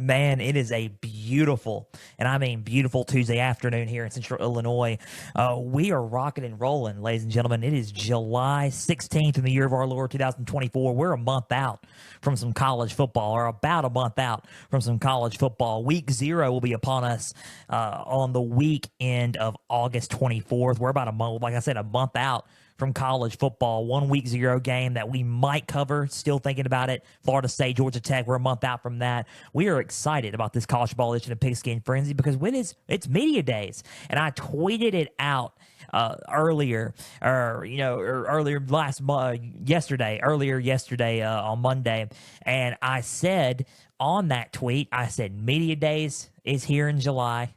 Man, it is a beautiful, and I mean beautiful Tuesday afternoon here in Central Illinois. We are rocking and rolling, ladies and gentlemen. It is July 16th in the year of our Lord 2024. We're a month out from some college football, or about a month out from some college football. Week 0 will be upon us on the weekend of August 24th. We're about a month, like I said, a month out from college football. 1 week 0 game that we might cover. Still thinking about it. Florida State, Georgia Tech. We're a month out from that. We are excited about this college football edition of Pigskin Frenzy because it's media days, and I tweeted it out earlier yesterday on Monday, and I said on that tweet, I said media days is here in July.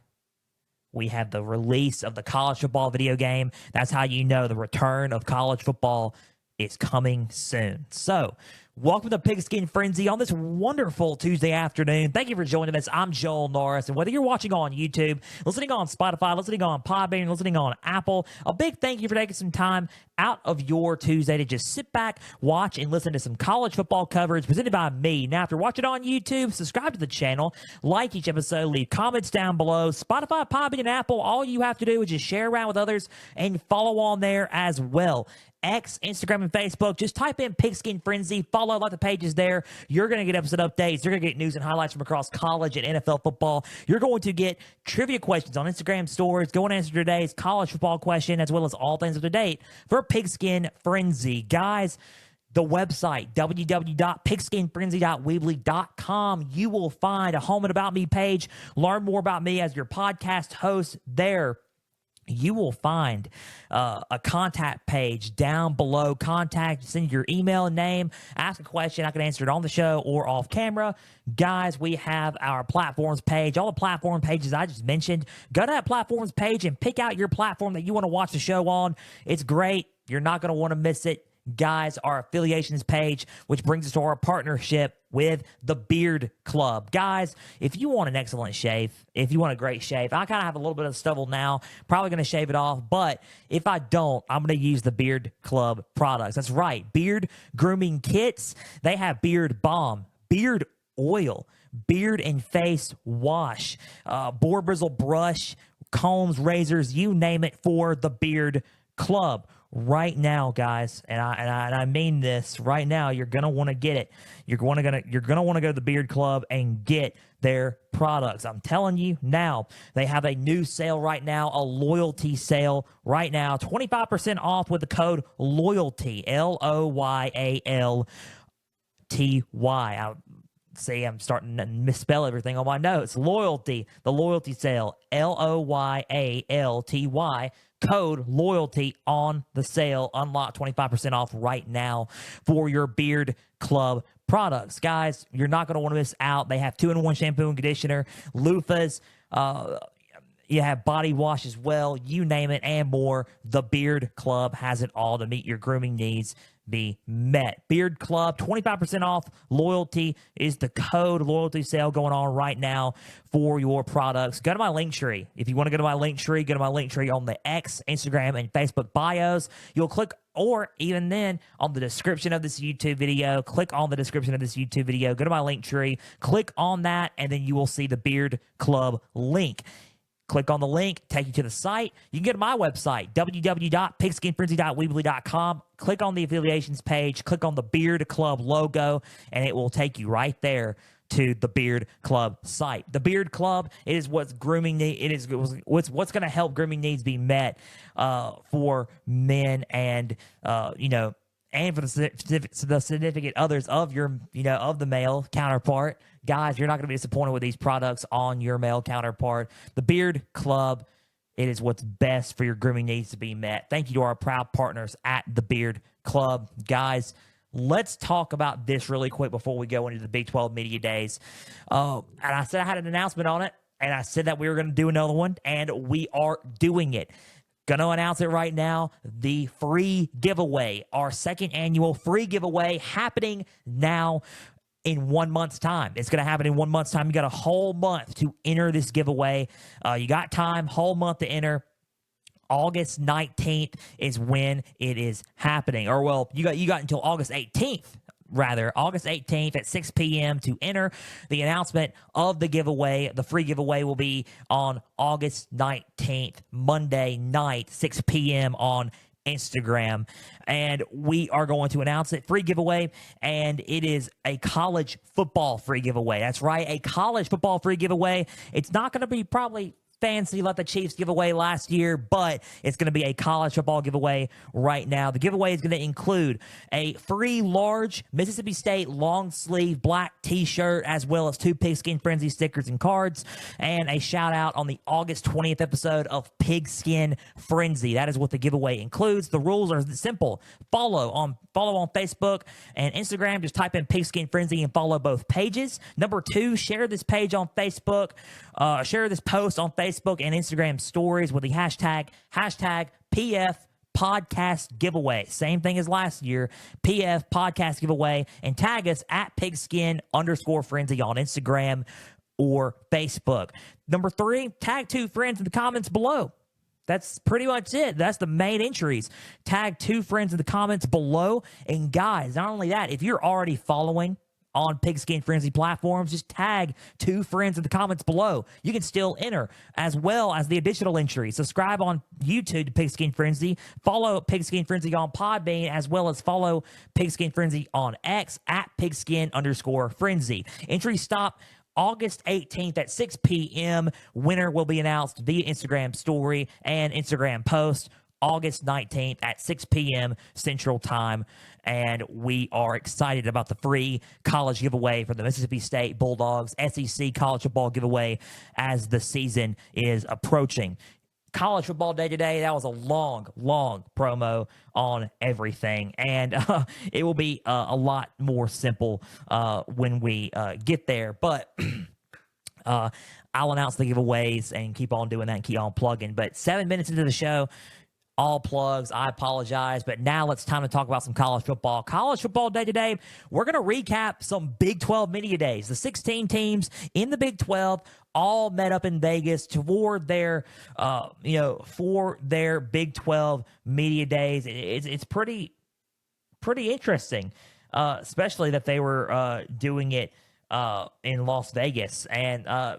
We have the release of the college football video game. That's how you know the return of college football is coming soon. So, welcome to Pigskin Frenzy on this wonderful Tuesday afternoon. Thank you for joining us. I'm Joel Norris, and whether you're watching on YouTube, listening on Spotify, listening on Podbean, listening on Apple, a big thank you for taking some time out of your Tuesday to just sit back, watch, and listen to some college football coverage presented by me. Now, if you're watching on YouTube, subscribe to the channel, like each episode, leave comments down below. Spotify, Podbean, and Apple, all you have to do is just share around with others and follow on there as well. X, Instagram, and Facebook. Just type in Pigskin Frenzy. Follow like the pages there. You're going to get episode updates. You're going to get news and highlights from across college and NFL football. You're going to get trivia questions on Instagram stories. Go and answer today's college football question as well as all things up to date for Pigskin Frenzy. Guys, the website, www.pigskinfrenzy.weebly.com. You will find a home and about me page. Learn more about me as your podcast host there. You will find a contact page down below. Contact, send your email and name, ask a question. I can answer it on the show or off camera. Guys, we have our platforms page. All the platform pages I just mentioned. Go to that platforms page and pick out your platform that you want to watch the show on. It's great. You're not going to want to miss it. Guys, our affiliations page, which brings us to our partnership with the Beard Club. Guys, if you want an excellent shave, if you want a great shave, I kind of have a little bit of stubble now, probably going to shave it off, but if I don't, I'm going to use the Beard Club products. That's right, beard grooming kits. They have beard balm, beard oil, beard and face wash, boar bristle brush, combs, razors, you name it, for the Beard Club. Right now, guys, and I mean this right now, you're gonna want to get it. You're gonna want to go to the Beard Club and get their products. I'm telling you now, they have a new sale right now, a loyalty sale right now, 25% off with the code LOYALTY, LOYALTY. See, I'm starting to misspell everything on my notes. Loyalty, the loyalty sale, LOYALTY. Code LOYALTY on the sale. Unlock 25% off right now for your Beard Club products. Guys, you're not going to want to miss out. They have 2-in-1 shampoo and conditioner, loofahs, you have body wash as well, you name it, and more. The Beard Club has it all to meet your grooming needs be met. Beard Club, 25% off. Loyalty is the code. Loyalty sale going on right now for your products. Go to my link tree. If you want to go to my link tree, go to my link tree on the X, Instagram, and Facebook bios. You'll click, or even then on the description of this YouTube video, click on the description of this YouTube video, go to my link tree, click on that, and then you will see the Beard Club link. Click on the link, take you to the site. You can go to my website, www.pigskinfrenzy.weebly.com. Click on the affiliations page, click on the Beard Club logo, and it will take you right there to the Beard Club site. The Beard Club, it is what's grooming it is what's going to help grooming needs be met for men and and for the significant others of your, of the male counterpart. Guys, you're not going to be disappointed with these products on your male counterpart. The Beard Club, it is what's best for your grooming needs to be met. Thank you to our proud partners at the Beard Club. Guys, let's talk about this really quick before we go into the Big 12 Media Days. And I said I had an announcement on it, and I said that we were going to do another one, and we are doing it. Going to announce it right now, the free giveaway, our second annual free giveaway happening now in 1 month's time. It's going to happen in 1 month's time. You got a whole month to enter this giveaway. You got time, whole month to enter. August 19th is when it is happening. Or, well, you got until August 18th. August 18th at 6 p.m. to enter. The announcement of the giveaway, the free giveaway, will be on August 19th, Monday night, 6 p.m. on Instagram, and we are going to announce it. Free giveaway, and it is a college football free giveaway. That's right, a college football free giveaway. It's not going to be probably fancy like the Chiefs giveaway last year, but it's going to be a college football giveaway right now. The giveaway is going to include a free large Mississippi State long sleeve black t-shirt, as well as 2 Pigskin Frenzy stickers and cards, and a shout out on the August 20th episode of Pigskin Frenzy. That is what the giveaway includes. The rules are simple. Follow on Facebook and Instagram. Just type in Pigskin Frenzy and follow both pages. Number 2, share this page on Facebook. Share this post on Facebook and Instagram stories with the hashtag PF Podcast Giveaway. Same thing as last year, PF Podcast Giveaway, and tag us at Pigskin_Frenzy on Instagram or Facebook. Number 3, tag 2 friends in the comments below. That's pretty much it. That's the main entries. Tag 2 friends in the comments below. And guys, not only that, if you're already following on Pigskin Frenzy platforms, just tag 2 friends in the comments below. You can still enter, as well as the additional entries. Subscribe on YouTube to Pigskin Frenzy. Follow Pigskin Frenzy on Podbean, as well as follow Pigskin Frenzy on X at Pigskin_Frenzy. Entries stop August 18th at 6 p.m. Winner will be announced via Instagram story and Instagram post August 19th at 6 p.m. Central Time. And we are excited about the free college giveaway for the Mississippi State Bulldogs SEC college football giveaway as the season is approaching. College football day today, that was a long promo on everything, and it will be a lot more simple when we get there, but I'll announce the giveaways and keep on doing that and keep on plugging. But 7 minutes into the show, all plugs, I apologize, but now it's time to talk about some college football. College football day today, we're going to recap some Big 12 media days. The 16 teams in the Big 12 all met up in Vegas for their Big 12 media days. It's pretty interesting, especially that they were doing it in Las Vegas, and I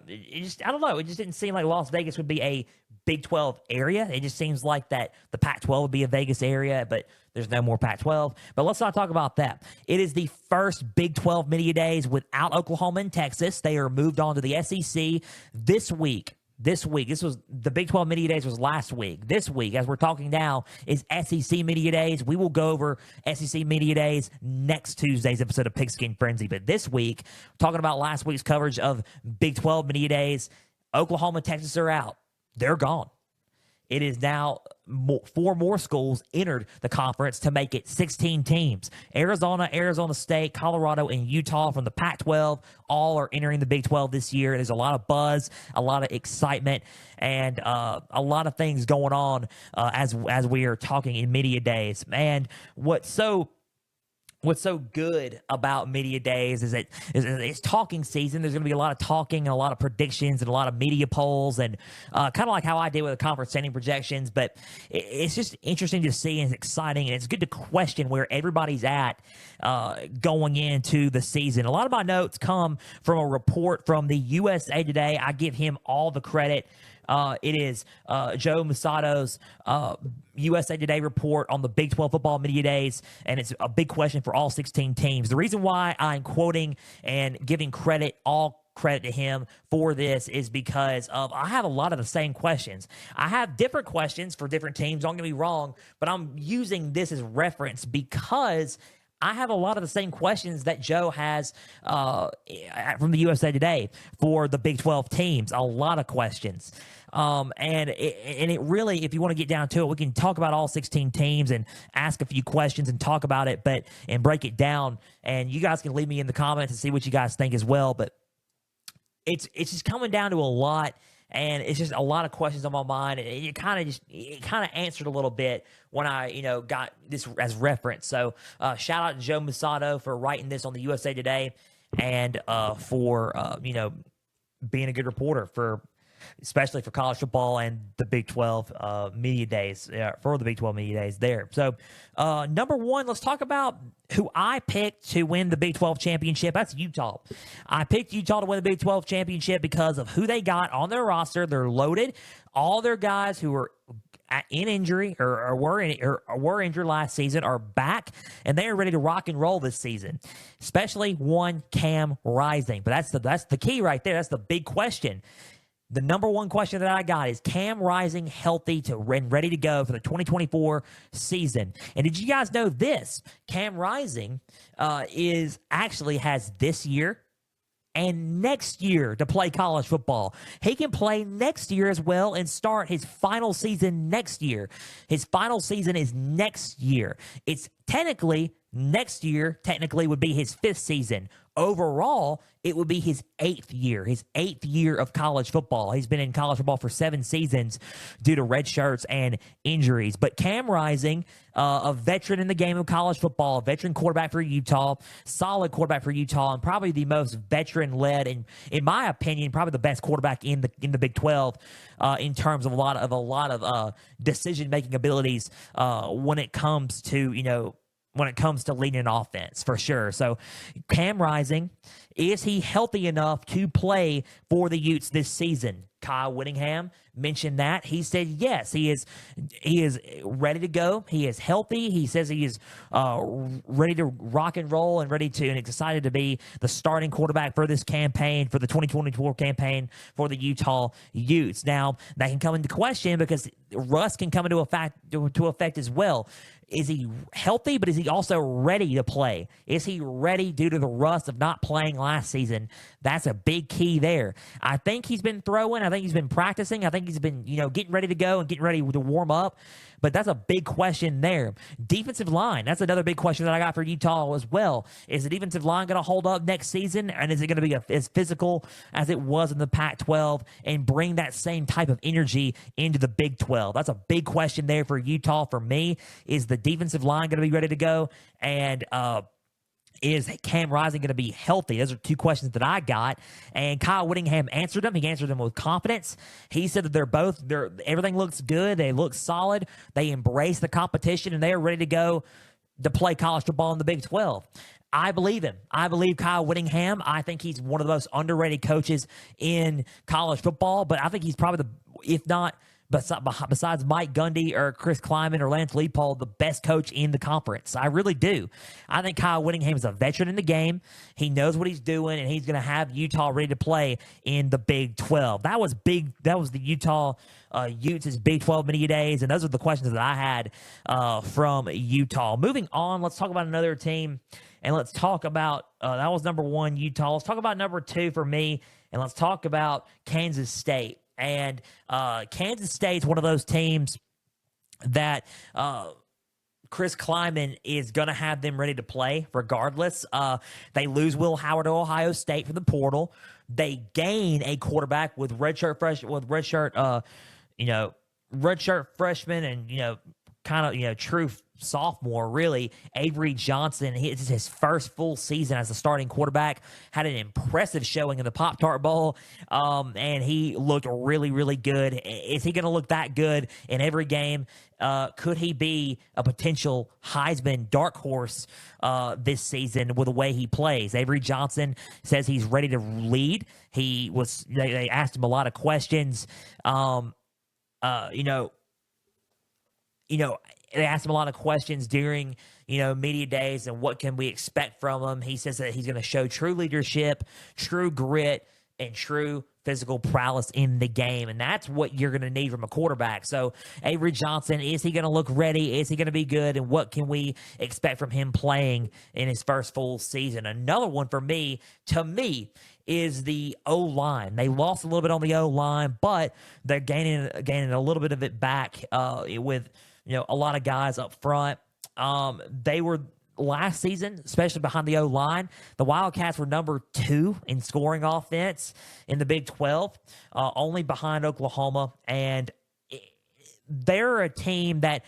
don't know, it just didn't seem like Las Vegas would be a Big 12 area. It just seems like that the Pac-12 would be a Vegas area, but there's no more Pac-12. But let's not talk about that. It is the first Big 12 media days without Oklahoma and Texas. They are moved on to the SEC this week. This was the Big 12 media days was last week. This week, as we're talking now, is SEC media days. We will go over SEC media days next Tuesday's episode of Pigskin Frenzy. But this week, talking about last week's coverage of Big 12 media days, Oklahoma and Texas are out. They're gone. It is now 4 more schools entered the conference to make it 16 teams. Arizona, Arizona State, Colorado, and Utah from the Pac-12 all are entering the Big 12 this year. There's a lot of buzz, a lot of excitement, and a lot of things going on as we are talking in media days. And what's so good about media days is that it's talking season. There's going to be a lot of talking and a lot of predictions and a lot of media polls, and kind of like how I did with the conference standing projections. But it's just interesting to see, and it's exciting, and it's good to question where everybody's at going into the season. A lot of my notes come from a report from the USA Today. I give him all the credit. It is Joe Musato's USA Today report on the Big 12 football media days, and it's a big question for all 16 teams. The reason why I'm quoting and giving all credit to him for this is because I have a lot of the same questions. I have different questions for different teams, don't get me wrong, but I'm using this as reference because I have a lot of the same questions that Joe has from the USA Today for the Big 12 teams. A lot of questions. And it really, if you want to get down to it, we can talk about all 16 teams and ask a few questions and talk about it, and break it down. And you guys can leave me in the comments and see what you guys think as well. But it's just coming down to a lot. And it's just a lot of questions on my mind, and it kind of answered a little bit when I got this as reference. So shout out to Joe Musato for writing this on the USA Today, and for being a good reporter for especially for college football and the Big 12 media days, for the Big 12 media days there. So, number one, let's talk about who I picked to win the Big 12 championship. That's Utah. I picked Utah to win the Big 12 championship because of who they got on their roster. They're loaded. All their guys who are in injury or were injured last season are back, and they are ready to rock and roll this season. Especially one Cam Rising, but that's the key right there. That's the big question. The number one question that I got is Cam Rising healthy and ready to go for the 2024 season? And did you guys know this? Cam Rising has this year and next year to play college football. He can play next year as well and start his final season next year. His final season is next year. It's technically next year, would be his 5th season. Overall, it would be his 8th year of college football. He's been in college football for 7 seasons due to red shirts and injuries. But Cam Rising, a veteran in the game of college football, a veteran quarterback for Utah, solid quarterback for Utah, and probably the most veteran-led, and in my opinion, probably the best quarterback in the Big 12 in terms of a lot of decision-making abilities when it comes to leading an offense, for sure. So Cam Rising, is he healthy enough to play for the Utes this season? Kyle Whittingham mentioned that. He said yes, he is ready to go. He is healthy. He says he is ready to rock and roll and excited to be the starting quarterback for this campaign, for the 2024 campaign for the Utah Utes. Now, that can come into question because rust can come into effect as well. Is he healthy, but is he also ready to play? Is he ready due to the rust of not playing last season? That's a big key there. I think he's been throwing. I think he's been practicing. I think he's been, getting ready to go and getting ready to warm up. But that's a big question there. Defensive line, that's another big question that I got for Utah as well. Is the defensive line going to hold up next season? And is it going to be as physical as it was in the Pac-12 and bring that same type of energy into the Big 12? That's a big question there for Utah. For me, is the defensive line going to be ready to go? And is Cam Rising going to be healthy? Those are 2 questions that I got. And Kyle Whittingham answered them. He answered them with confidence. He said that everything looks good. They look solid. They embrace the competition, and they are ready to go to play college football in the Big 12. I believe him. I believe Kyle Whittingham. I think he's one of the most underrated coaches in college football, but I think he's probably if not, besides Mike Gundy or Chris Kleiman or Lance Leipold, the best coach in the conference. I really do. I think Kyle Whittingham is a veteran in the game. He knows what he's doing, and he's going to have Utah ready to play in the Big 12. That was big. That was the Utah Utes' Big 12 media days, and those are the questions that I had from Utah. Moving on, let's talk about another team, and let's talk about that was number 1, Utah. Let's talk about number 2 for me, and let's talk about Kansas State. And Kansas State's one of those teams that Chris Kleiman is going to have them ready to play regardless. They lose Will Howard to Ohio State from the portal. They gain a quarterback with redshirt freshman and true sophomore, really. Avery Johnson, this is his first full season as a starting quarterback, had an impressive showing in the Pop-Tart Bowl, and he looked really, really good. Is he going to look that good in every game? Could he be a potential Heisman dark horse this season with the way he plays? Avery Johnson says he's ready to lead. They asked him a lot of questions. They asked him a lot of questions during, media days and what can we expect from him. He says that he's going to show true leadership, true grit, and true physical prowess in the game, and that's what you're going to need from a quarterback. So Avery Johnson, is he going to look ready? Is he going to be good? And what can we expect from him playing in his first full season? Another one to me, is the O-line. They lost a little bit on the O-line, but they're gaining a little bit of it back with a lot of guys up front. They were last season, especially behind the O-line, the Wildcats were number 2 in scoring offense in the Big 12, only behind Oklahoma. And they're a team that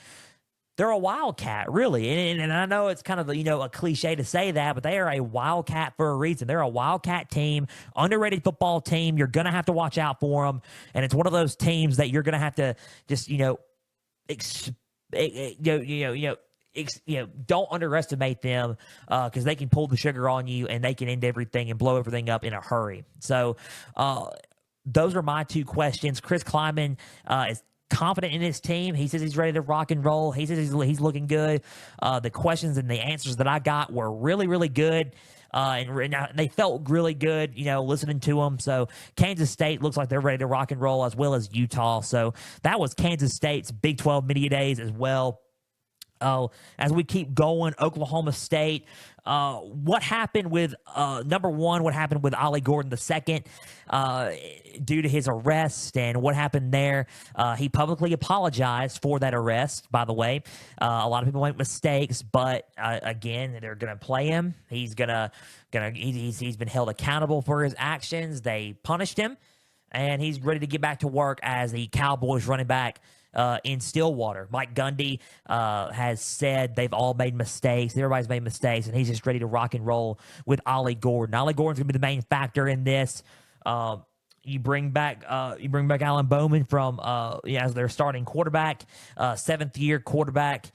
They're a wildcat, really, and I know it's kind of a cliche to say that, but they are a wildcat for a reason. They're a wildcat team, underrated football team. You're gonna have to watch out for them, and it's one of those teams that you're gonna have to just don't underestimate them because they can pull the sugar on you and they can end everything and blow everything up in a hurry. So those are my two questions. Chris Kleiman is confident in his team. He says he's ready to rock and roll. He says he's looking good. The questions and the answers that I got were really, really good. And they felt really good, listening to them. So Kansas State looks like they're ready to rock and roll, as well as Utah. So that was Kansas State's Big 12 Media Days as well. As we keep going, Oklahoma State, what happened with, number one, what happened with Ollie Gordon II due to his arrest and what happened there? He publicly apologized for that arrest, by the way. A lot of people make mistakes, but again, they're going to play him. He's he's been held accountable for his actions. They punished him, and he's ready to get back to work as the Cowboys running back in Stillwater. Mike Gundy has said they've all made mistakes. Everybody's made mistakes, and he's just ready to rock and roll with Ollie Gordon. Ollie Gordon's going to be the main factor in this. You bring back Alan Bowman from as their starting quarterback, seventh-year quarterback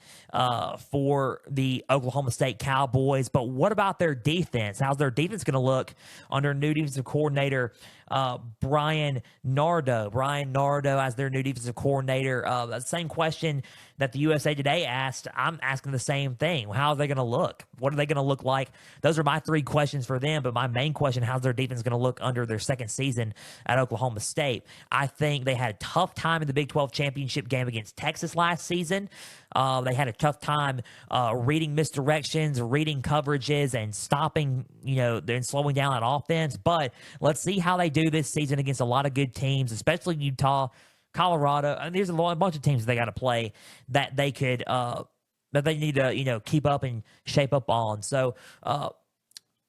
for the Oklahoma State Cowboys. But what about their defense? How's their defense going to look under new defensive coordinator Brian Nardo? Brian Nardo as their new defensive coordinator. The same question that the USA Today asked, I'm asking the same thing. How are they going to look? What are they going to look like? Those are my three questions for them. But my main question, how's their defense going to look under their second season at Oklahoma State? I think they had a tough time in the Big 12 championship game against Texas last season. They had a tough time reading misdirections, reading coverages, and stopping, and slowing down that offense. But let's see how they do this season against a lot of good teams, especially Utah, Colorado. And there's a bunch of teams they got to play that they could that they need to keep up and shape up on. So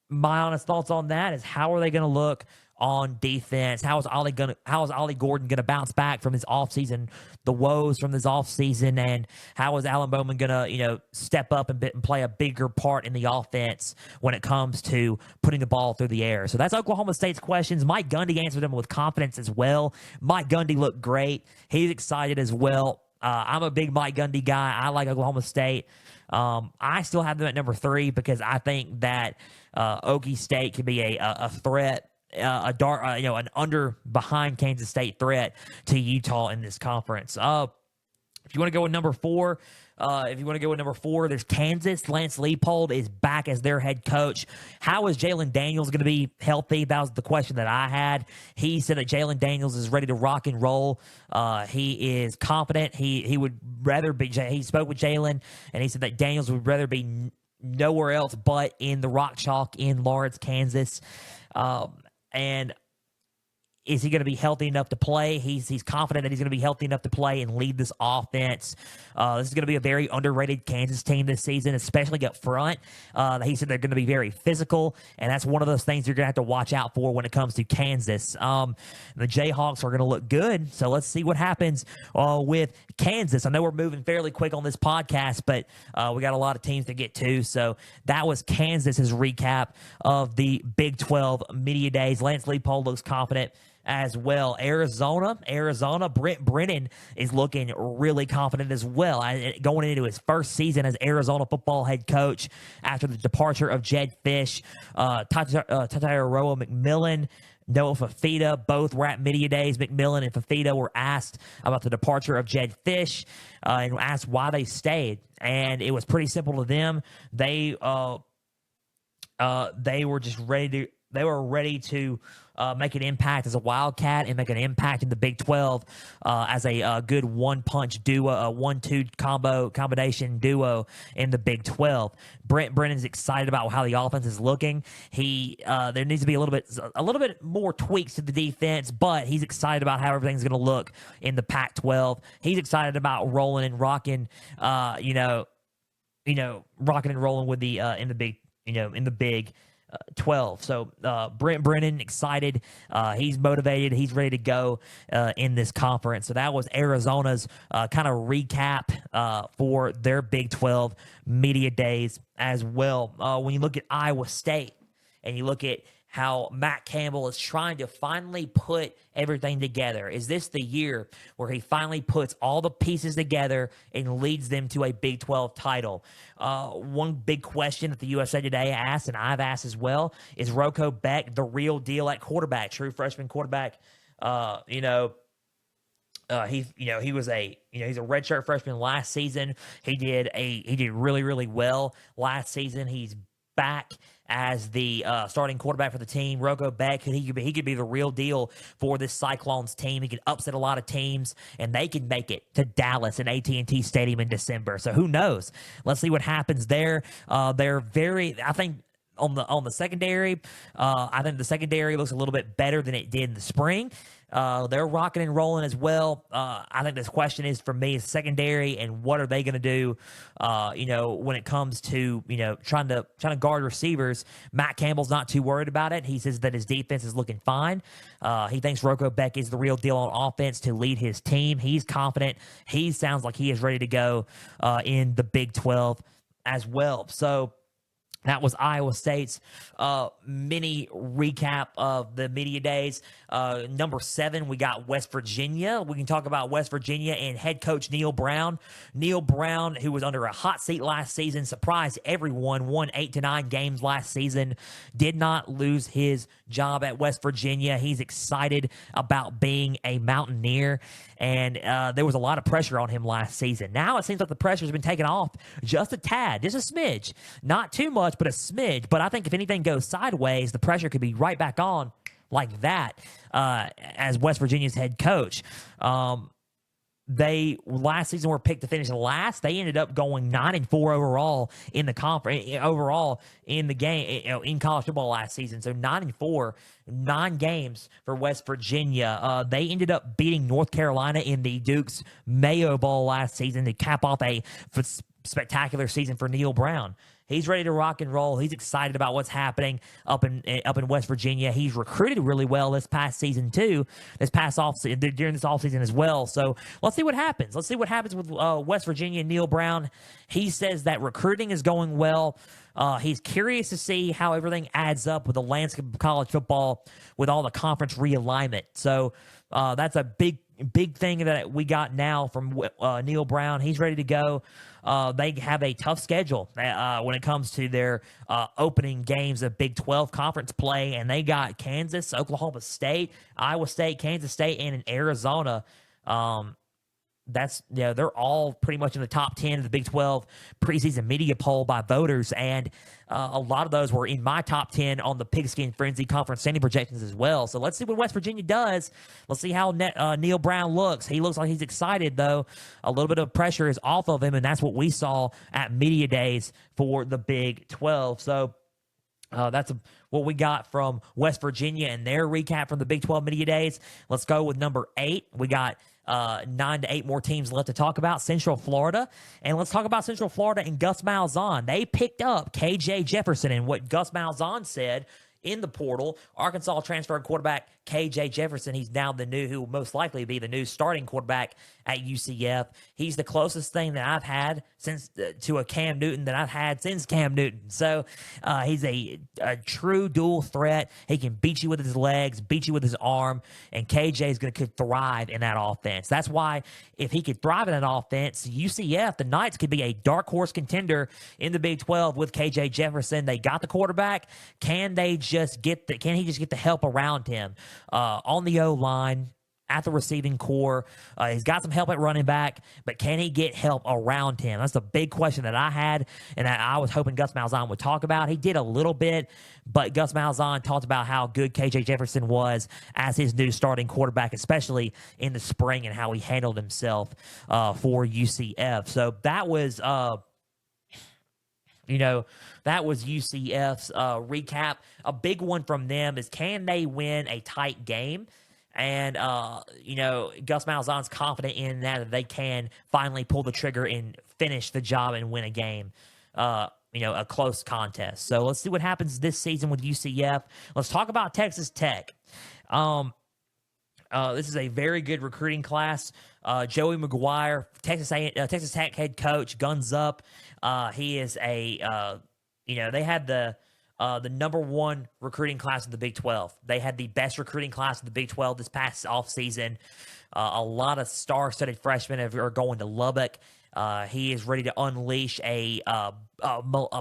my honest thoughts on that is, how are they going to look on defense? How is Ollie Gordon going to bounce back from his offseason, the woes from his offseason, and how is Alan Bowman going to step up and play a bigger part in the offense when it comes to putting the ball through the air? So that's Oklahoma State's questions. Mike Gundy answered them with confidence as well. Mike Gundy looked great. He's excited as well. I'm a big Mike Gundy guy. I like Oklahoma State. I still have them at number 3 because I think that Okie State could be a threat, an under behind Kansas State threat to Utah in this conference. If you want to go with number 4, there's Kansas. Lance Leipold is back as their head coach. How is Jalen Daniels going to be healthy? That was the question that I had. He said that Jalen Daniels is ready to rock and roll. He is confident. He would rather be. He spoke with Jalen, and he said that Daniels would rather be nowhere else but in the Rock Chalk in Lawrence, Kansas. And is he going to be healthy enough to play? He's confident that he's going to be healthy enough to play and lead this offense. This is going to be a very underrated Kansas team this season, especially up front. He said they're going to be very physical, and that's one of those things you're going to have to watch out for when it comes to Kansas. The Jayhawks are going to look good, so let's see what happens with Kansas. I know we're moving fairly quick on this podcast, but we got a lot of teams to get to, so that was Kansas's recap of the Big 12 Media Days. Lance Leipold looks confident as well. Arizona, Brent Brennan is looking really confident as well, going into his first season as Arizona football head coach after the departure of Jed Fish. Tatairoa McMillan, Noah Fafita, both were at Media Days. McMillan and Fafita were asked about the departure of Jed Fish and asked why they stayed, and it was pretty simple to them. They were just ready to make an impact as a Wildcat and make an impact in the Big 12 as a good one-punch duo, a 1-2 combination duo in the Big 12. Brent Brennan's excited about how the offense is looking. There needs to be a little bit more tweaks to the defense, but he's excited about how everything's going to look in the Pac-12. He's excited about rolling and rocking, rocking and rolling with the in the Big 12. So Brent Brennan excited. He's motivated. He's ready to go in this conference. So that was Arizona's kind of recap for their Big 12 media days as well. When you look at Iowa State and you look at how Matt Campbell is trying to finally put everything together. Is this the year where he finally puts all the pieces together and leads them to a Big 12 title? One big question that the USA Today asked, and I've asked as well, is Rocco Beck the real deal at quarterback, true freshman quarterback? He was he's a redshirt freshman last season. He did really, really well last season. He's back as the starting quarterback for the team. Rocco Beck, he could be the real deal for this Cyclones team. He could upset a lot of teams, and they can make it to Dallas and AT&T Stadium in December. So who knows? Let's see what happens there. I think on the secondary, I think the secondary looks a little bit better than it did in the spring. They're rocking and rolling as well. I think this question is for me is secondary and what are they going to do? When it comes to trying to guard receivers. Matt Campbell's not too worried about it. He says that his defense is looking fine. He thinks Rocco Beck is the real deal on offense to lead his team. He's confident. He sounds like he is ready to go in the Big 12 as well. So that was Iowa State's mini recap of the media days. Number 7, we got West Virginia. We can talk about West Virginia and head coach Neil Brown. Neil Brown, who was under a hot seat last season, surprised everyone, won 8 to 9 games last season, did not lose his job at West Virginia. He's excited about being a Mountaineer, and there was a lot of pressure on him last season. Now it seems like the pressure has been taken off just a tad, just a smidge. Not too much, but a smidge. But I think if anything goes sideways, the pressure could be right back on like that as West Virginia's head coach. They last season were picked to finish last. They ended up going 9-4 overall in the conference, overall in the game, in college football last season. So 9-4, 9 games for West Virginia. They ended up beating North Carolina in the Duke's Mayo Bowl last season to cap off a spectacular season for Neil Brown. He's ready to rock and roll. He's excited about what's happening up in West Virginia. He's recruited really well this past season too. During this offseason as well. So let's see what happens. Let's see what happens with West Virginia and Neil Brown. He says that recruiting is going well. He's curious to see how everything adds up with the landscape of college football with all the conference realignment. So that's a big thing that we got now from Neil Brown. He's ready to go. They have a tough schedule when it comes to their opening games of Big 12 conference play, and they got Kansas, Oklahoma State, Iowa State, Kansas State, and in Arizona. They're all pretty much in the top 10 of the Big 12 preseason media poll by voters, and a lot of those were in my top 10 on the Pigskin Frenzy conference standing projections as well. So let's see what West Virginia does. Let's see how Neil Brown looks. He looks like he's excited, though. A little bit of pressure is off of him, and that's what we saw at media days for the Big 12. So that's what we got from West Virginia and their recap from the Big 12 media days. Let's go with number 8. We got 9 to 8 more teams left to talk about. Central Florida. And let's talk about Central Florida and Gus Malzahn. They picked up KJ Jefferson, and what Gus Malzahn said in the portal, Arkansas transferred quarterback KJ Jefferson. He's now who will most likely be the new starting quarterback at UCF. He's the closest thing that I've had to a Cam Newton that I've had since Cam Newton. So he's a true dual threat. He can beat you with his legs, beat you with his arm, and KJ is going to thrive in that offense. That's why if he could thrive in that offense, UCF, the Knights, could be a dark horse contender in the Big 12 with KJ Jefferson. They got the quarterback. Can he just get the help around him on the O-line, at the receiving core? He's got some help at running back, but can he get help around him? That's the big question that I had, and I was hoping Gus Malzahn would talk about. He did a little bit, but Gus Malzahn talked about how good KJ Jefferson was as his new starting quarterback, especially in the spring, and how he handled himself for UCF. So that was that was UCF's recap. A big one from them is, can they win a tight game? And, Gus Malzahn's confident in that they can finally pull the trigger and finish the job and win a game, a close contest. So let's see what happens this season with UCF. Let's talk about Texas Tech. This is a very good recruiting class. Joey McGuire, Texas Tech head coach, guns up. He is they had the number one recruiting class in the Big 12. They had the best recruiting class in the Big 12 this past offseason. A lot of star-studded freshmen are going to Lubbock. He is ready to unleash a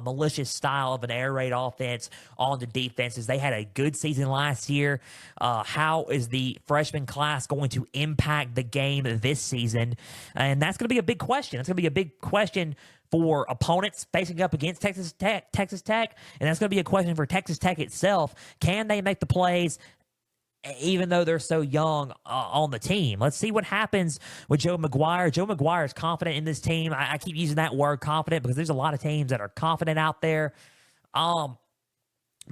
malicious style of an air raid offense on the defenses. They had a good season last year. How is the freshman class going to impact the game this season? And that's going to be a big question. That's going to be a big question for opponents facing up against Texas Tech, and that's going to be a question for Texas Tech itself. Can they make the plays even though they're so young on the team? Let's see what happens with Joe McGuire. Joe McGuire is confident in this team. I keep using that word confident because there's a lot of teams that are confident out there.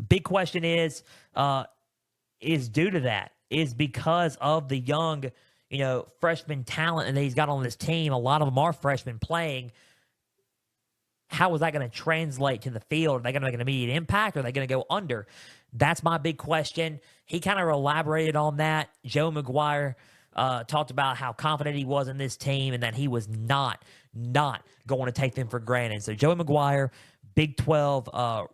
Big question is due to that, is because of the young, freshman talent that he's got on this team. A lot of them are freshmen playing. How is that going to translate to the field? Are they going to make an immediate impact, or are they going to go under? That's my big question. He kind of elaborated on that. Joe McGuire talked about how confident he was in this team and that he was not going to take them for granted. So Joe McGuire, Big 12,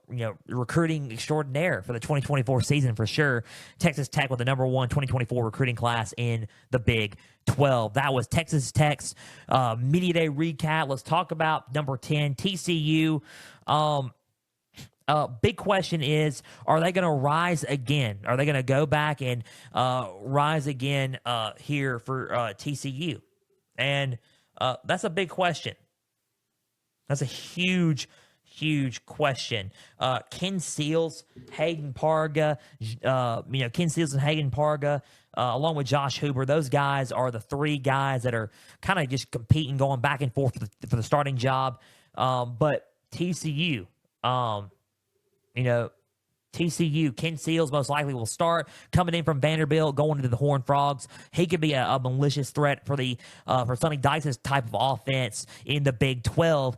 recruiting extraordinaire for the 2024 season for sure. Texas Tech with the number one 2024 recruiting class in the Big 12. That was Texas Tech's Media Day recap. Let's talk about number 10, TCU. Big question is, are they going to rise again? Are they going to go back and rise again here for TCU? And that's a big question. That's a huge question. Ken Seals, Hayden Parga, Ken Seals and Hayden Parga, along with Josh Huber, those guys are the three guys that are kind of just competing, going back and forth for the starting job. But TCU, TCU, Ken Seals most likely will start, coming in from Vanderbilt, going into the Horned Frogs. He could be a malicious threat for Sonny Dykes' type of offense in the Big 12.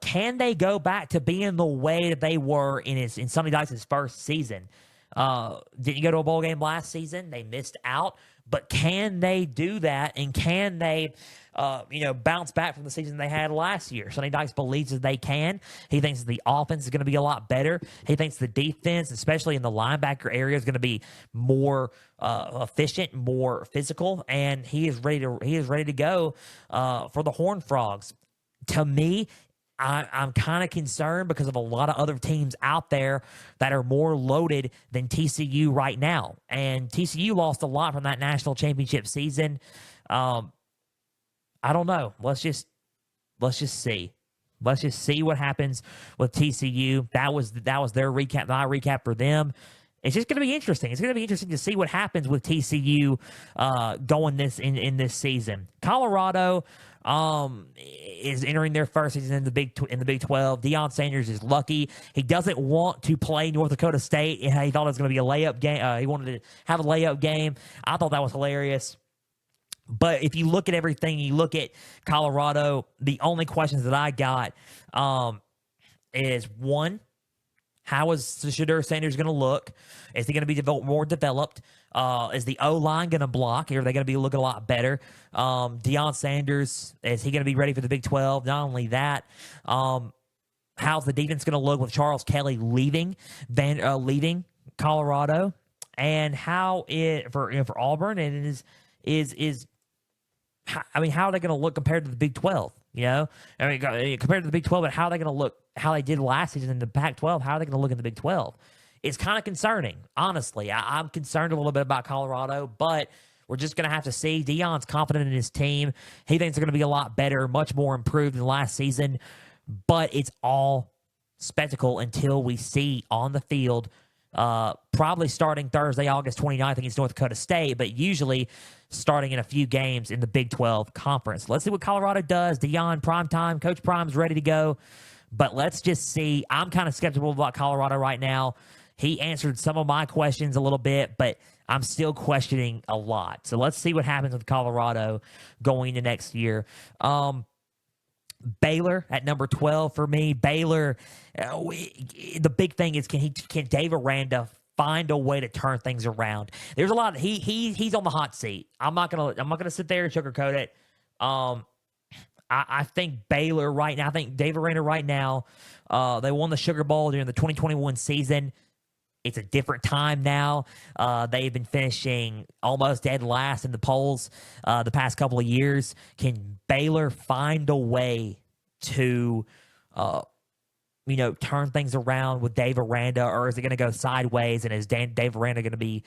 Can they go back to being the way that they were in Sonny Dykes' first season? Didn't go to a bowl game last season. They missed out. But can they do that, and can they bounce back from the season they had last year? Sonny Dykes believes that they can. He thinks the offense is going to be a lot better. He thinks the defense, especially in the linebacker area, is going to be more efficient, more physical, and he is ready to go for the Horned Frogs. To me, I'm kind of concerned because of a lot of other teams out there that are more loaded than TCU right now. And TCU lost a lot from that national championship season. I don't know. Let's just see. Let's just see what happens with TCU. That was their recap, my recap for them. It's just going to be interesting. It's going to be interesting to see what happens with TCU going in this season. Colorado is entering their first season in the Big 12. Deion Sanders is lucky. He doesn't want to play North Dakota State. He thought it was going to be a layup game. He wanted to have a layup game. I thought that was hilarious. But if you look at everything, you look at Colorado, the only questions that I got is, one, how is Shedeur Sanders going to look? Is he going to be more developed? Is the O-line going to block? Are they going to be looking a lot better? Deion Sanders, is he going to be ready for the Big 12? Not only that, how's the defense going to look with Charles Kelly leaving Colorado? And how it for Auburn, and how are they going to look compared to the Big 12? Compared to the Big 12, but how are they going to look? How they did last season in the Pac-12? How are they going to look in the Big 12? It's kind of concerning, honestly. I'm concerned a little bit about Colorado, but we're just going to have to see. Deion's confident in his team. He thinks they're going to be a lot better, much more improved than last season. But it's all spectacle until we see on the field. Probably starting Thursday, August 29th against North Dakota State, but usually starting in a few games in the Big 12 conference. Let's see what Colorado does. Deion, primetime, Coach Prime's ready to go. But let's just see. I'm kind of skeptical about Colorado right now. He answered some of my questions a little bit, but I'm still questioning a lot. So let's see what happens with Colorado going into next year. Baylor at number 12 for me. Baylor, the big thing is can Dave Aranda find a way to turn things around. There's a lot. He's on the hot seat. I'm not gonna sit there and sugarcoat it. I think Baylor right now. I think Dave Aranda right now. They won the Sugar Bowl during the 2021 season. It's a different time now. They've been finishing almost dead last in the polls the past couple of years. Can Baylor find a way to, turn things around with Dave Aranda, or is it going to go sideways? And is Dave Aranda going to be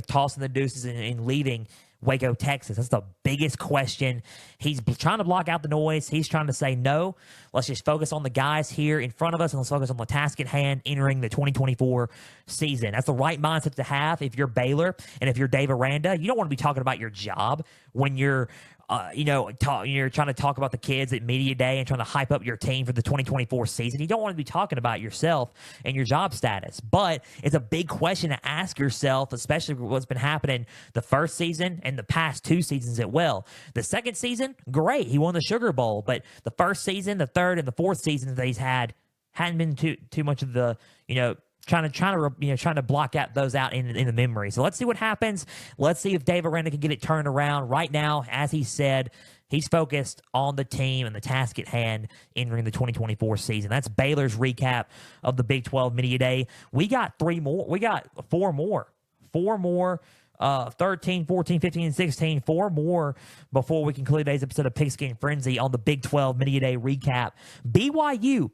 tossing the deuces and leaving Waco, Texas? That's the biggest question. He's trying to block out the noise. He's trying to say, no, let's just focus on the guys here in front of us, and let's focus on the task at hand entering the 2024 season. That's the right mindset to have if you're Baylor and if you're Dave Aranda. You don't want to be talking about your job when you're you're trying to talk about the kids at media day and trying to hype up your team for the 2024 season. You don't want to be talking about yourself and your job status. But it's a big question to ask yourself, especially what's been happening the first season and the past 2 seasons as well. The second season, great. He won the Sugar Bowl. But the first season, the third, and the fourth seasons that he's had hadn't been too much of the, trying to block out those out in the memory. So let's see what happens. Let's see if Dave Aranda can get it turned around. Right now, as he said, he's focused on the team and the task at hand entering the 2024 season. That's Baylor's recap of the Big 12 Media Day. We got 3 more. We got 4 more. 4 more. 13, 14, 15, and 16. 4 more before we conclude today's episode of Pigskin Frenzy on the Big 12 Media Day recap. BYU.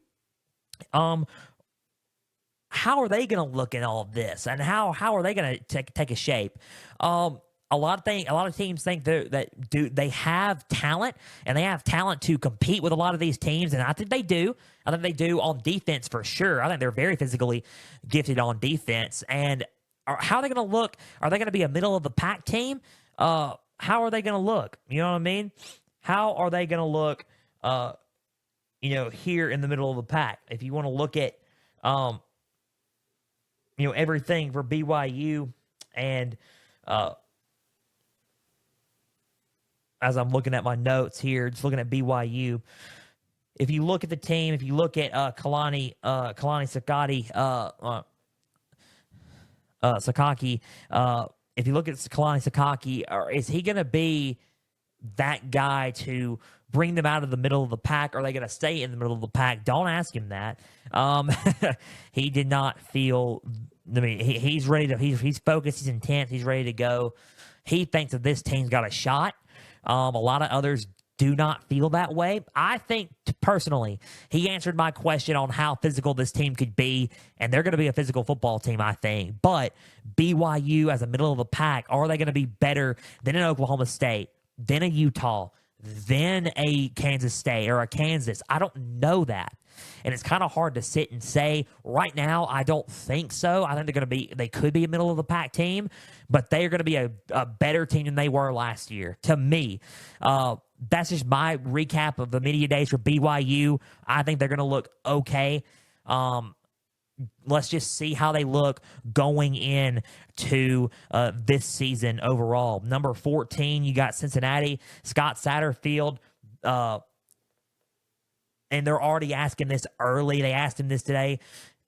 How are they going to look in all of this, and how are they going to take a shape? A lot of teams think they have talent, and they have talent to compete with a lot of these teams, and I think they do. I think they do on defense for sure. I think they're very physically gifted on defense. And how are they going to look? Are they going to be a middle of the pack team? How are they going to look? You know what I mean? How are they going to look? Here in the middle of the pack. If you want to look at everything for BYU, and as I'm looking at my notes here, just looking at BYU, if you look at the team, if you look at Kalani Sakaki, if you look at Kalani Sakaki, is he going to be that guy to bring them out of the middle of the pack? Or are they going to stay in the middle of the pack? Don't ask him that. He did not feel. I mean, he's ready to. He's focused. He's intense. He's ready to go. He thinks that this team's got a shot. A lot of others do not feel that way. I think personally, he answered my question on how physical this team could be, and they're going to be a physical football team, I think. But BYU as a middle of the pack, are they going to be better than an Oklahoma State, than a Utah, than a Kansas State or a Kansas? I don't know that. And it's kind of hard to sit and say right now. I don't think so. I think they could be a middle of the pack team, but they are going to be a better team than they were last year. To me, that's just my recap of the media days for BYU. I think they're going to look okay. Let's just see how they look going in to this season overall. Number 14, you got Cincinnati, Scott Satterfield. And they're already asking this early. They asked him this today.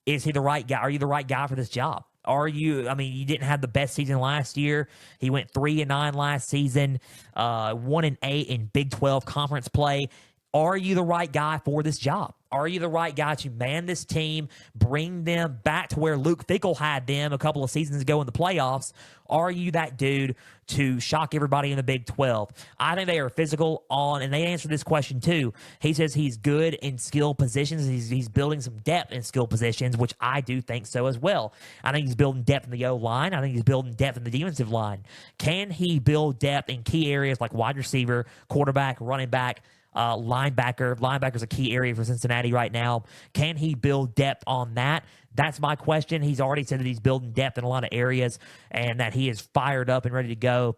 Is he the right guy? Are you the right guy for this job? You didn't have the best season last year. He went 3-9 last season, 1-8 in Big 12 conference play. Are you the right guy for this job? Are you the right guy to man this team, bring them back to where Luke Fickell had them a couple of seasons ago in the playoffs? Are you that dude to shock everybody in the Big 12? I think they are physical on, and they answered this question too. He says he's good in skill positions. He's building some depth in skill positions, which I do think so as well. I think he's building depth in the O-line. I think he's building depth in the defensive line. Can he build depth in key areas like wide receiver, quarterback, running back, linebacker? Linebacker's a key area for Cincinnati right now. Can he build depth on that? That's my question. He's already said that he's building depth in a lot of areas and that he is fired up and ready to go.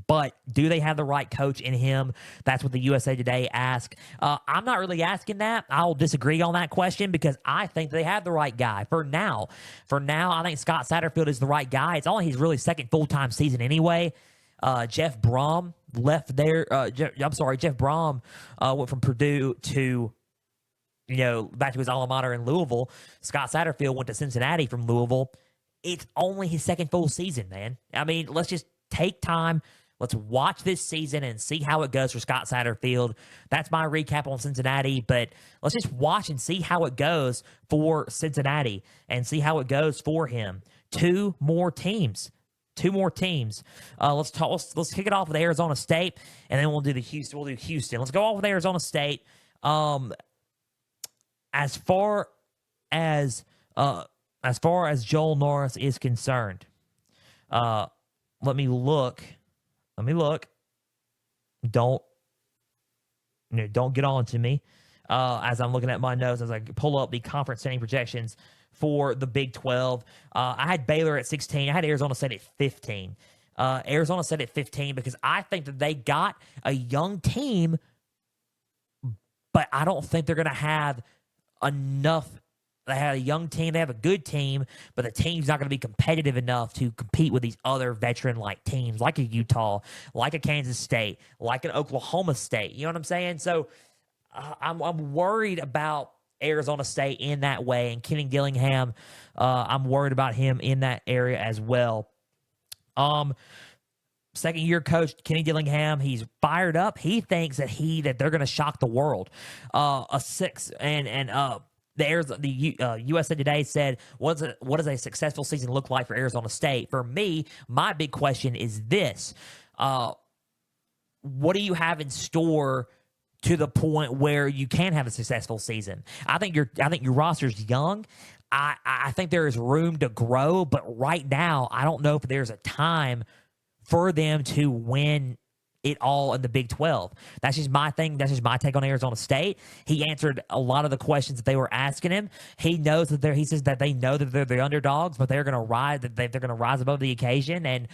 But do they have the right coach in him? That's what the USA Today asked. I'm not really asking that. I'll disagree on that question because I think they have the right guy for now. I think Scott Satterfield is the right guy. It's only his really second full-time season anyway. Jeff Brom left there. Jeff Brom went from Purdue to back to his alma mater in Louisville. Scott Satterfield went to Cincinnati from Louisville. It's only his second full season, man. I mean, let's just take time. Let's watch this season and see how it goes for Scott Satterfield. That's my recap on Cincinnati, but let's just watch and see how it goes for Cincinnati and see how it goes for him. Two more teams. Let's kick it off with Arizona State, and then we'll do Houston. Let's go off with Arizona State. As far as Joel Norris is concerned, let me look. Don't get on to me as I'm looking at my notes as I pull up the conference standing projections for the Big 12. I had Baylor at 16. I had Arizona State at 15. Arizona State at 15 because I think that they got a young team, but I don't think they're going to have enough. They have a young team. They have a good team, but the team's not going to be competitive enough to compete with these other veteran-like teams like a Utah, like a Kansas State, like an Oklahoma State. You know what I'm saying? So I'm worried about Arizona State in that way, and Kenny Dillingham, I'm worried about him in that area as well. Second-year coach Kenny Dillingham, he's fired up. He thinks that they're going to shock the world. The USA Today said, what does a successful season look like for Arizona State? For me, my big question is this. What do you have in store to the point where you can have a successful season? I think your roster's young. I think there is room to grow, but right now, I don't know if there's a time for them to win it all in the Big 12. That's just my thing. That's just my take on Arizona State. He answered a lot of the questions that they were asking him. He knows that he says that they know that they're the underdogs, but they're going to rise. They're going to rise above the occasion and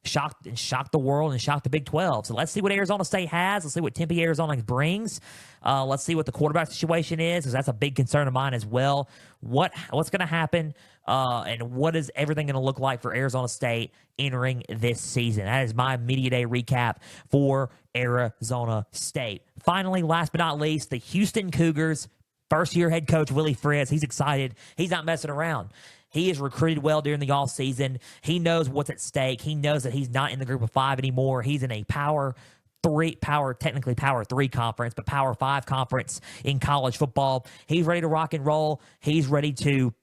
shock the world and shock the Big 12. So let's see what Arizona State has. Let's see what Tempe, Arizona brings. Let's see what the quarterback situation is, because that's a big concern of mine as well. What's going to happen, and what is everything going to look like for Arizona State entering this season? That is my media day recap for Arizona State. Finally, last but not least, the Houston Cougars. First-year head coach Willie Fritz. He's excited. He's not messing around. He has recruited well during the offseason. He knows what's at stake. He knows that he's not in the group of five anymore. He's in a technically Power 3 conference, but Power 5 conference in college football. He's ready to rock and roll. He's ready to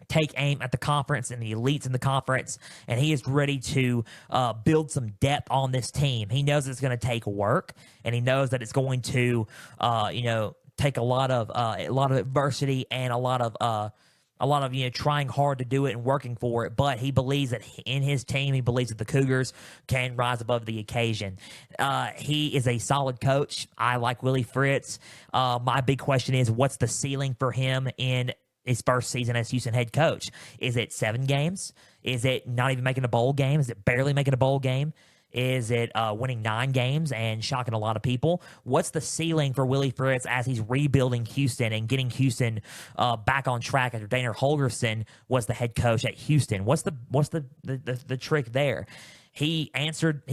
take aim at the conference and the elites in the conference, and he is ready to build some depth on this team. He knows it's going to take work, and he knows that it's going to, take a lot of adversity and a lot of trying hard to do it and working for it, but he believes that in his team, he believes that the Cougars can rise above the occasion. He is a solid coach. I like Willie Fritz. My big question is, what's the ceiling for him in his first season as Houston head coach? Is it 7 games? Is it not even making a bowl game? Is it barely making a bowl game? Is it winning 9 games and shocking a lot of people? What's the ceiling for Willie Fritz as he's rebuilding Houston and getting Houston back on track after Dana Holgorsen was the head coach at Houston? What's the trick there? He answered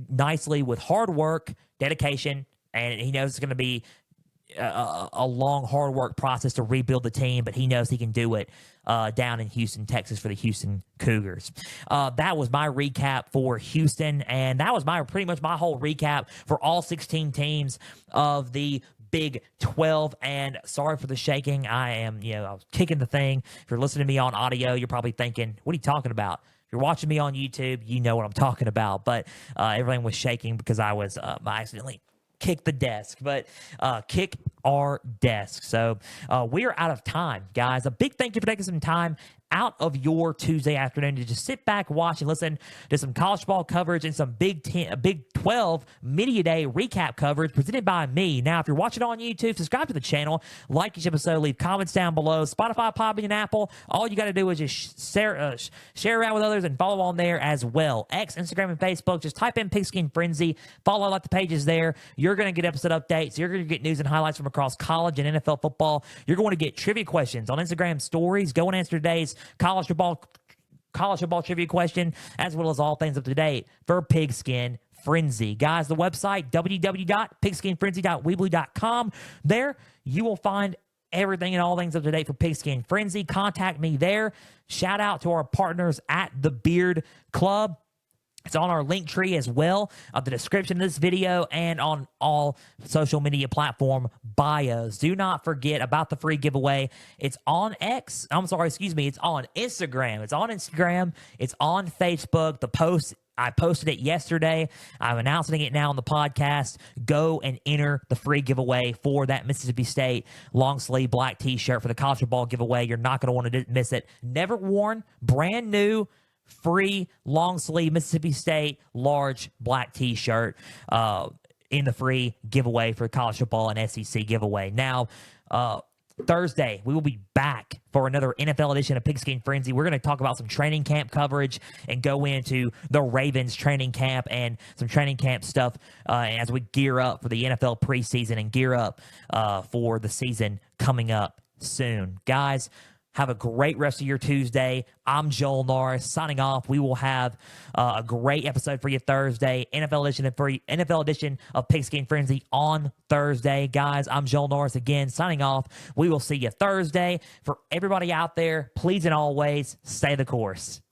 nicely with hard work, dedication, and he knows it's going to be a long, hard work process to rebuild the team, but he knows he can do it down in Houston, Texas for the Houston Cougars. That was my recap for Houston, and that was pretty much my whole recap for all 16 teams of the Big 12. And sorry for the shaking. I was kicking the thing. If you're listening to me on audio, you're probably thinking, what are you talking about? If you're watching me on YouTube, you know what I'm talking about. But everything was shaking because I accidentally kick the desk, but kick our desk. So we are out of time, guys. A big thank you for taking some time out of your Tuesday afternoon to just sit back, watch, and listen to some college ball coverage and some Big 12 Media Day recap coverage presented by me. Now, if you're watching on YouTube, subscribe to the channel, like each episode, leave comments down below. Spotify, Podbean, and Apple. All you got to do is just share around with others and follow on there as well. X, Instagram, and Facebook. Just type in Pigskin Frenzy. Follow like the pages there. You're going to get episode updates. You're going to get news and highlights from across college and NFL football. You're going to get trivia questions on Instagram stories. Go and answer today's college football trivia question, as well as all things up to date for Pigskin Frenzy. Guys, the website, www.pigskinfrenzy.weebly.com. There, you will find everything and all things up to date for Pigskin Frenzy. Contact me there. Shout out to our partners at the Beard Club. It's on our link tree as well, the description of this video, and on all social media platform bios. Do not forget about the free giveaway. It's on X. I'm sorry, excuse me. It's on Instagram. It's on Instagram. It's on Facebook. The post, I posted it yesterday. I'm announcing it now on the podcast. Go and enter the free giveaway for that Mississippi State long sleeve black t-shirt for the college football giveaway. You're not going to want to miss it. Never worn, brand new, free long sleeve Mississippi State large black t-shirt in the free giveaway for college football and SEC giveaway. Now, Thursday, we will be back for another NFL edition of Pigskin Frenzy. We're going to talk about some training camp coverage and go into the Ravens training camp and some training camp stuff as we gear up for the NFL preseason and gear up for the season coming up soon. Guys, have a great rest of your Tuesday. I'm Joel Norris signing off. We will have a great episode for you Thursday. NFL edition of Pigskin Frenzy on Thursday. Guys, I'm Joel Norris again signing off. We will see you Thursday. For everybody out there, please and always stay the course.